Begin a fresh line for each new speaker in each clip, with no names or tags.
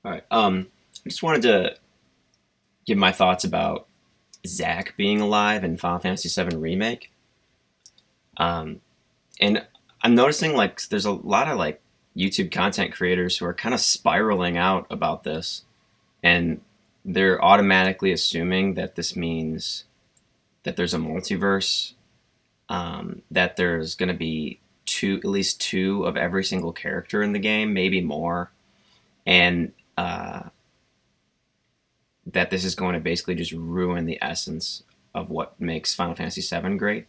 All right. I just wanted to give my thoughts about Zack being alive in Final Fantasy VII Remake. Um, and I'm noticing like there's a lot of like YouTube content creators who are kind of spiraling out about this, and they're automatically assuming that this means that there's a multiverse, that there's going to be at least two of every single character in the game, maybe more, and that this is going to basically just ruin the essence of what makes Final Fantasy VII great.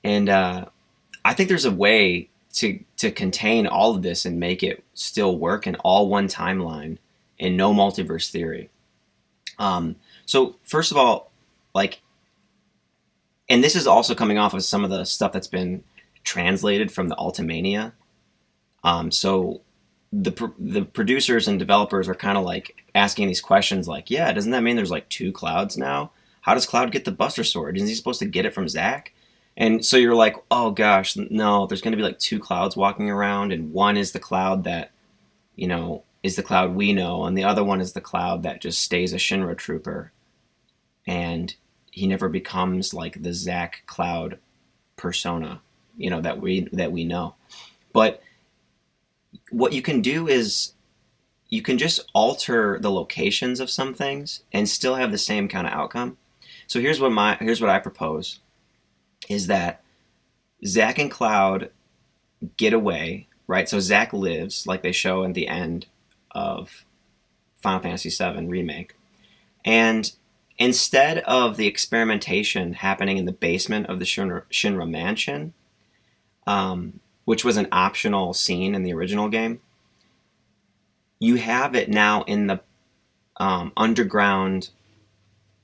And I think there's a way to contain all of this and make it still work in all one timeline and no multiverse theory. So first of all, like, and this is also coming off of some of the stuff that's been translated from the Ultimania. So the producers and developers are kind of like asking these questions, like, yeah, doesn't that mean there's like two Clouds now? How does Cloud get the Buster Sword? Isn't he supposed to get it from Zack? And so you're like, oh gosh, no, there's going to be like two Clouds walking around, and one is the Cloud that, is the Cloud we know, and the other one is the Cloud that just stays a Shinra trooper, and he never becomes like the Zack Cloud persona, that we know. But what you can do is you can just alter the locations of some things and still have the same kind of outcome. So here's what I propose is that Zack and Cloud get away, right? So Zack lives, like they show at the end of Final Fantasy VII Remake. And instead of the experimentation happening in the basement of the Shinra mansion, which was an optional scene in the original game, you have it now in the underground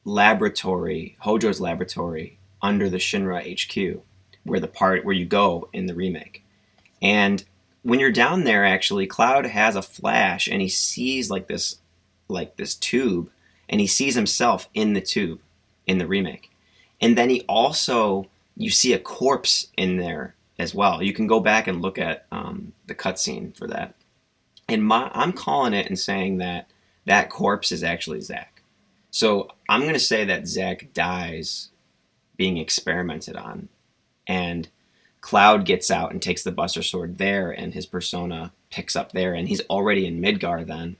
laboratory, Hojo's laboratory, under the Shinra HQ, where you go in the remake. And when you're down there, actually, Cloud has a flash, and he sees like this tube, and he sees himself in the tube in the remake. And then you see a corpse in there as well. You can go back and look at the cutscene for that. And I'm calling it and saying that that corpse is actually Zack. So I'm going to say that Zack dies being experimented on, and Cloud gets out and takes the Buster Sword there, and his persona picks up there, and he's already in Midgar then,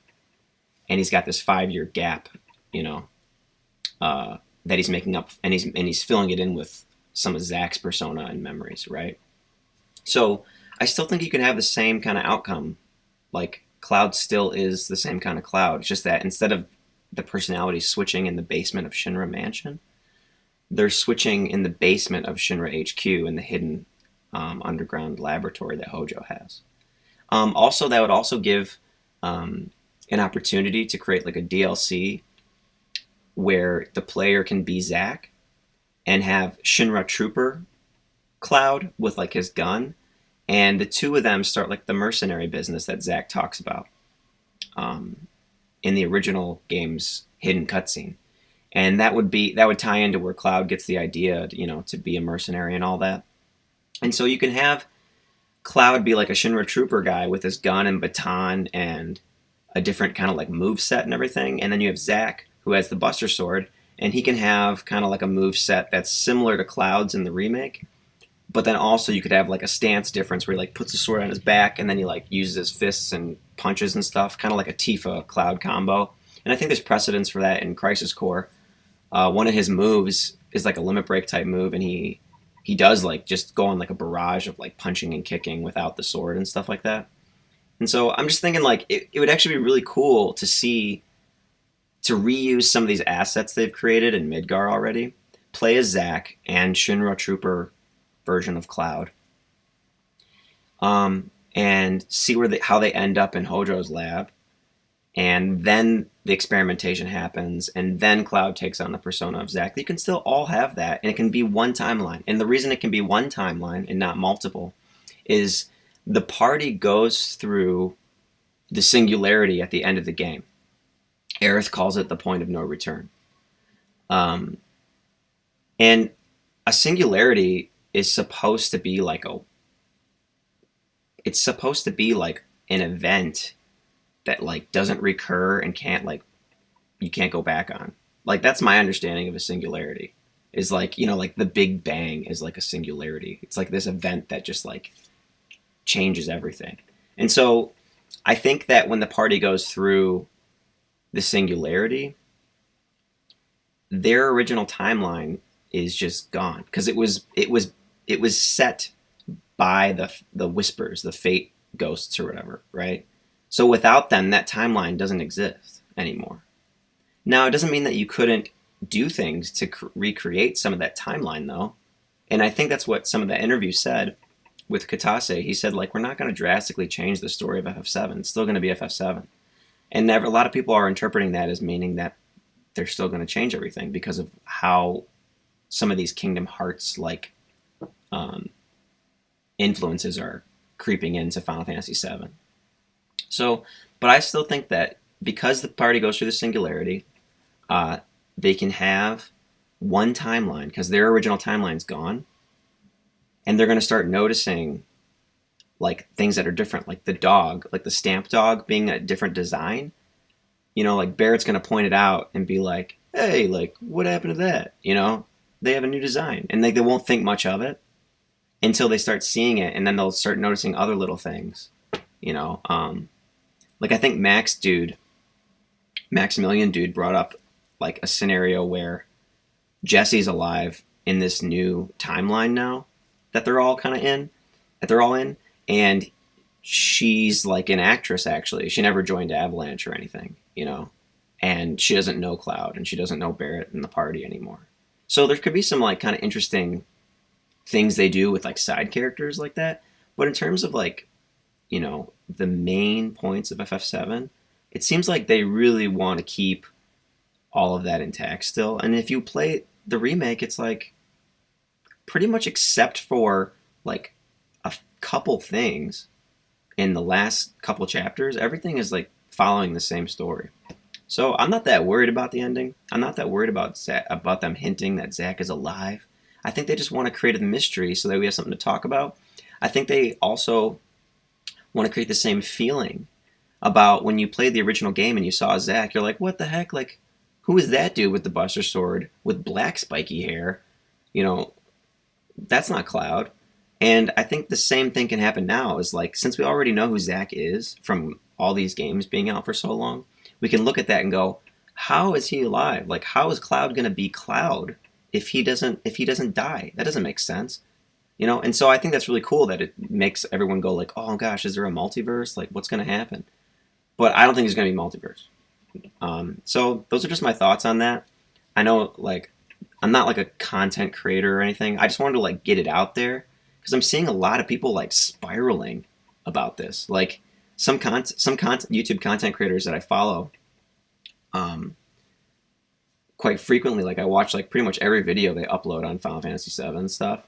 and he's got this 5-year gap, you know, that he's making up, and he's filling it in with some of Zack's persona and memories, right? So I still think you can have the same kind of outcome. Like, Cloud still is the same kind of Cloud. It's just that instead of the personality switching in the basement of Shinra Mansion, they're switching in the basement of Shinra HQ in the hidden underground laboratory that Hojo has. Also, that would also give an opportunity to create like a DLC where the player can be Zack and have Shinra Trooper Cloud with like his gun, and the two of them start like the mercenary business that Zack talks about in the original game's hidden cutscene. And that would tie into where Cloud gets the idea, to be a mercenary and all that. And so you can have Cloud be like a Shinra Trooper guy with his gun and baton and a different kind of like move set and everything. And then you have Zack, who has the Buster Sword, and he can have kind of like a move set that's similar to Cloud's in the remake. But then also you could have like a stance difference where he like puts the sword on his back and then he like uses his fists and punches and stuff, kind of like a Tifa Cloud combo. And I think there's precedence for that in Crisis Core. One of his moves is like a limit break type move, and he does like just go on like a barrage of like punching and kicking without the sword and stuff like that. And so I'm just thinking like it would actually be really cool to reuse some of these assets they've created in Midgar already, play as Zack and Shinra Trooper version of Cloud, and see how they end up in Hojo's lab, and then the experimentation happens, and then Cloud takes on the persona of Zack. You can still all have that, and it can be one timeline. And the reason it can be one timeline and not multiple is the party goes through the singularity at the end of the game. Aerith calls it the point of no return. And a singularity is supposed to be like an event that like doesn't recur and can't like you can't go back on. Like that's my understanding of a singularity. Is like, you know, like the Big Bang is like a singularity. It's like this event that just like changes everything. And so I think that when the party goes through the singularity, their original timeline is just gone because it was set by the whispers, the fate ghosts or whatever, right? So without them, that timeline doesn't exist anymore. Now, it doesn't mean that you couldn't do things to recreate some of that timeline, though. And I think that's what some of the interviews said with Katase. He said, like, we're not going to drastically change the story of FF7. It's still going to be FF7. And a lot of people are interpreting that as meaning that they're still going to change everything because of how some of these Kingdom Hearts like influences are creeping into Final Fantasy VII. So, but I still think that because the party goes through the singularity, they can have one timeline because their original timeline's gone, and they're going to start noticing like things that are different, like the dog, like the stamp dog being a different design. You know, like Barrett's going to point it out and be like, hey, like, what happened to that? You know, they have a new design. And they won't think much of it until they start seeing it. And then they'll start noticing other little things, you know. Like I think Maximilian Dude brought up like a scenario where Jesse's alive in this new timeline now that they're all kind of in, that they're all in. And she's like an actress, actually. She never joined Avalanche or anything, you know, and she doesn't know Cloud and she doesn't know Barrett in the party anymore. So there could be some like kind of interesting things they do with like side characters like that. But in terms of like, you know, the main points of FF7, it seems like they really want to keep all of that intact still. And if you play the remake, it's like pretty much except for like a couple things in the last couple chapters, everything is like following the same story. So I'm not that worried about the ending. I'm not that worried about about them hinting that Zack is alive. I think they just want to create a mystery so that we have something to talk about. I think they also want to create the same feeling about when you played the original game and you saw Zack. You're like, what the heck? Like, who is that dude with the Buster Sword with black spiky hair? You know, that's not Cloud. And I think the same thing can happen now is like, since we already know who Zack is from all these games being out for so long, we can look at that and go, how is he alive? Like, how is Cloud going to be Cloud if he doesn't die? That doesn't make sense. You know, and so I think that's really cool that it makes everyone go like, oh gosh, is there a multiverse? Like, what's going to happen? But I don't think there's going to be multiverse. So those are just my thoughts on that. I know, like, I'm not like a content creator or anything. I just wanted to like get it out there because I'm seeing a lot of people like spiraling about this. Like some YouTube content creators that I follow, quite frequently. Like I watch like pretty much every video they upload on Final Fantasy VII stuff.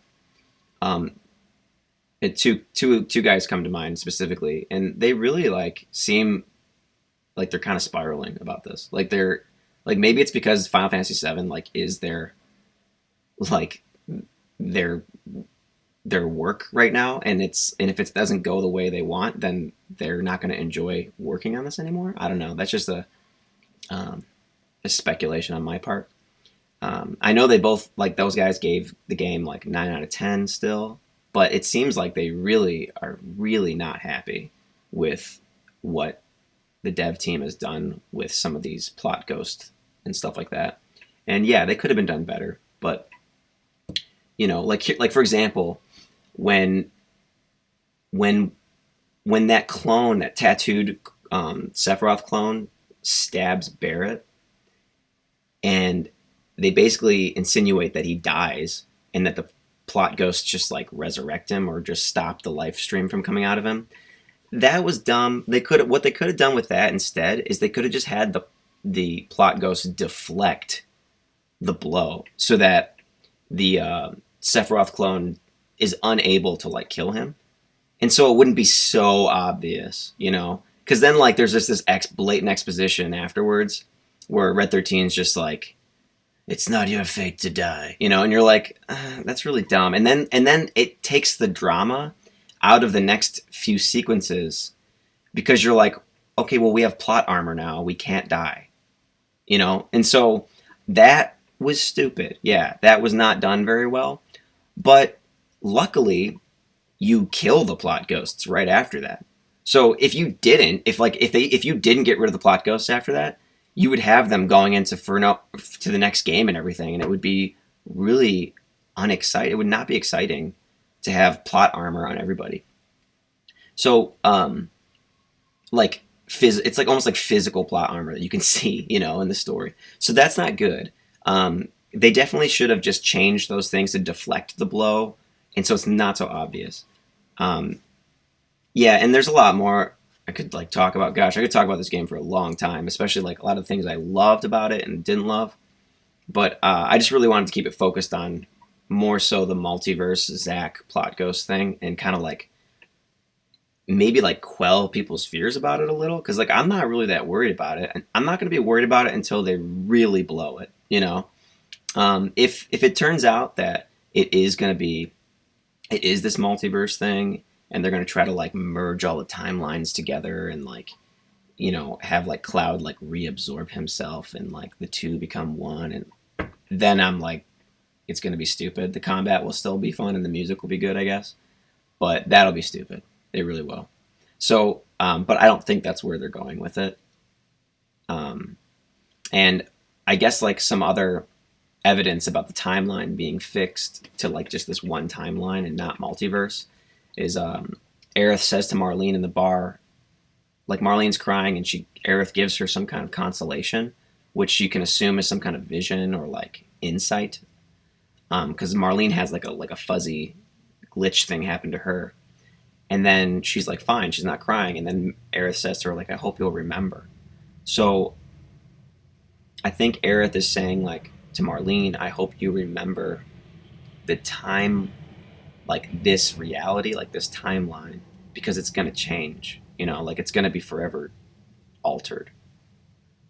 Two guys come to mind specifically, and they really like seem like they're kind of spiraling about this. Like they're like, maybe it's because Final Fantasy VII like is their work right now, and if it doesn't go the way they want, then they're not going to enjoy working on this anymore. I don't know. That's just a speculation on my part. I know they both, like, those guys gave the game like 9 out of 10 still, but it seems like they really are really not happy with what the dev team has done with some of these plot ghosts and stuff like that. And yeah, they could have been done better, but you know, like for example, when that clone, that tattooed Sephiroth clone stabs Barrett, and they basically insinuate that he dies and that the plot ghosts just like resurrect him or just stop the life stream from coming out of him. That was dumb. What they could have done with that instead is they could have just had the plot ghost deflect the blow so that the Sephiroth clone is unable to like kill him, and so it wouldn't be so obvious, you know. Because then like there's just this blatant exposition afterwards where Red 13's just like, it's not your fate to die, you know, and you're like, that's really dumb. And then it takes the drama out of the next few sequences because you're like, okay, well, we have plot armor now. We can't die, you know? And so that was stupid. Yeah, that was not done very well. But luckily, you kill the plot ghosts right after that. So if you didn't, if you didn't get rid of the plot ghosts after that, you would have them going into Furno to the next game and everything, and it would be really unexciting. It would not be exciting to have plot armor on everybody. So like it's like almost like physical plot armor that you can see, you know, in the story. So that's not good. They definitely should have just changed those things to deflect the blow, and so it's not so obvious. Um, yeah, and there's a lot more I could like talk about. Gosh, I could talk about this game for a long time, especially like a lot of things I loved about it and didn't love. But I just really wanted to keep it focused on more so the multiverse Zack plot ghost thing, and kind of like maybe like quell people's fears about it a little, because like I'm not really that worried about it, and I'm not going to be worried about it until they really blow it. You know, if it turns out that it is this multiverse thing, and they're going to try to like merge all the timelines together, and like, you know, have like Cloud like reabsorb himself and like the two become one, and then I'm like, it's going to be stupid. The combat will still be fun and the music will be good, I guess, but that'll be stupid. They really will. So, but I don't think that's where they're going with it. Um, and I guess like some other evidence about the timeline being fixed to like just this one timeline and not multiverse is Aerith says to Marlene in the bar, like Marlene's crying, and Aerith gives her some kind of consolation, which you can assume is some kind of vision or like insight, because Marlene has like a fuzzy glitch thing happen to her, and then she's like fine, she's not crying, and then Aerith says to her like, I hope you'll remember. So I think Aerith is saying like to Marlene, I hope you remember the time, like this reality, like this timeline, because it's going to change, you know, like it's going to be forever altered.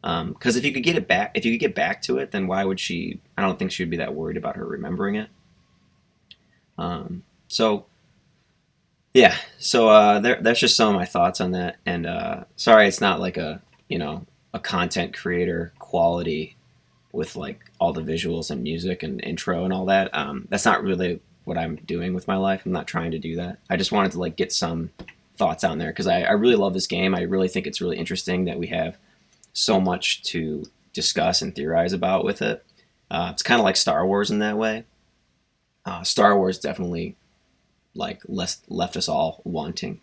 Because if you could get it back, if you could get back to it, then why would she? I don't think she would be that worried about her remembering it. So yeah, so that's just some of my thoughts on that. And sorry, it's not like a, you know, a content creator quality with like all the visuals and music and intro and all that. That's not really what I'm doing with my life. I'm not trying to do that. I just wanted to like get some thoughts out there, because I really love this game. I really think it's really interesting that we have so much to discuss and theorize about with it. It's kind of like Star Wars in that way. Star Wars definitely like left us all wanting,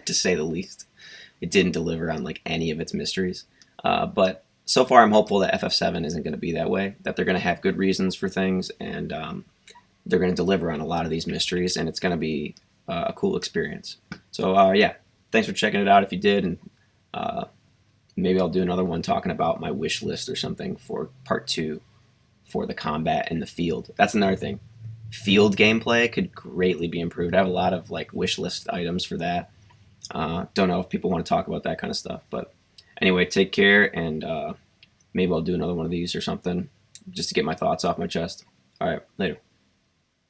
to say the least. It didn't deliver on like any of its mysteries. But so far, I'm hopeful that FF7 isn't going to be that way. That they're going to have good reasons for things, and they're going to deliver on a lot of these mysteries, and it's going to be a cool experience. So yeah, thanks for checking it out if you did, and maybe I'll do another one talking about my wish list or something for part 2 for the combat in the field. That's another thing. Field gameplay could greatly be improved. I have a lot of like wish list items for that. Don't know if people want to talk about that kind of stuff, but anyway, take care, and maybe I'll do another one of these or something just to get my thoughts off my chest. All right, later.